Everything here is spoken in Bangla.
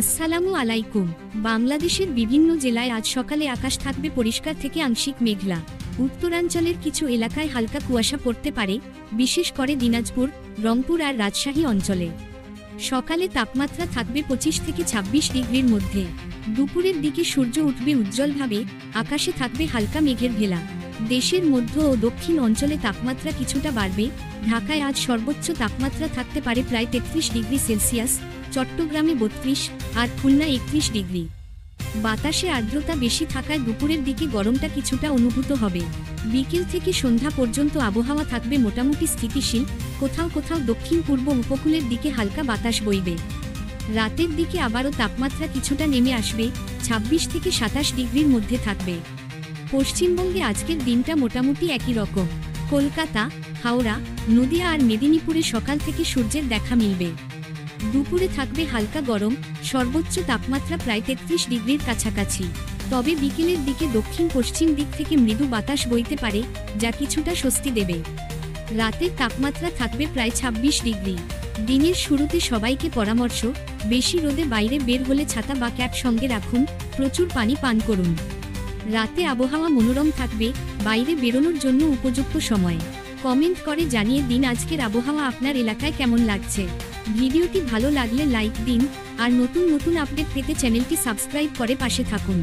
আসসালামু আলাইকুম। বাংলাদেশের বিভিন্ন জেলায় আজ সকালে আকাশ থাকবে পরিষ্কার থেকে আংশিক মেঘলা। উত্তরাঞ্চলের কিছু এলাকায় হালকা কুয়াশা পড়তে পারে, বিশেষ করে দিনাজপুর, রংপুর আর রাজশাহী অঞ্চলে। সকালে তাপমাত্রা থাকবে 25 থেকে 26 ডিগ্রির মধ্যে। দুপুরের দিকে সূর্য উঠবে উজ্জ্বলভাবে, আকাশে থাকবে হালকা মেঘের ভেলা। দেশের মধ্য ও দক্ষিণ অঞ্চলে তাপমাত্রা কিছুটা বাড়বে। ঢাকায় আজ সর্বোচ্চ তাপমাত্রা থাকতে পারে প্রায় 33 ডিগ্রি সেলসিয়াস, চট্টগ্রামে 32 আর খুলনা 31 ডিগ্রি। বাতাসে আর্দ্রতা বেশি থাকায় দুপুরের দিকে গরমটা কিছুটা অনুভূত হবে। বিকেল থেকে সন্ধ্যা পর্যন্ত আবহাওয়া থাকবে মোটামুটি স্থিতিশীল, কোথাও কোথাও দক্ষিণ পূর্ব উপকূলের দিকে হালকা বাতাস বইবে। রাতের দিকে আবারও তাপমাত্রা কিছুটা নেমে আসবে, 26 থেকে 27 ডিগ্রির মধ্যে থাকবে। পশ্চিমবঙ্গে আজকের দিনটা মোটামুটি একই রকম। কলকাতা, হাওড়া, নদিয়া আর মেদিনীপুরে সকাল থেকে সূর্যের দেখা মিলবে। দুপুরে থাকবে হালকা গরম, সর্বোচ্চ তাপমাত্রা প্রায় 33 ডিগ্রির কাছাকাছি। তবে বিকেলের দিকে দক্ষিণ পশ্চিম দিক থেকে মৃদু বাতাস বইতে পারে, যা কিছুটা স্বস্তি দেবে। রাতের তাপমাত্রা থাকবে প্রায় 26 ডিগ্রি। দিনের শুরুতে সবাইকে পরামর্শ, বেশি রোদে বাইরে বের হলে ছাতা বা ক্যাপ সঙ্গে রাখুন, প্রচুর পানি পান করুন। রাতে আবহাওয়া মনোরম থাকবে, বাইরে বেরোনোর জন্য উপযুক্ত সময়। কমেন্ট করে জানিয়ে দিন আজকের আবহাওয়া আপনার এলাকায় কেমন লাগছে। ভিডিওটি ভালো লাগলে লাইক দিন, আর নতুন নতুন আপডেট পেতে চ্যানেলটি সাবস্ক্রাইব করে পাশে থাকুন।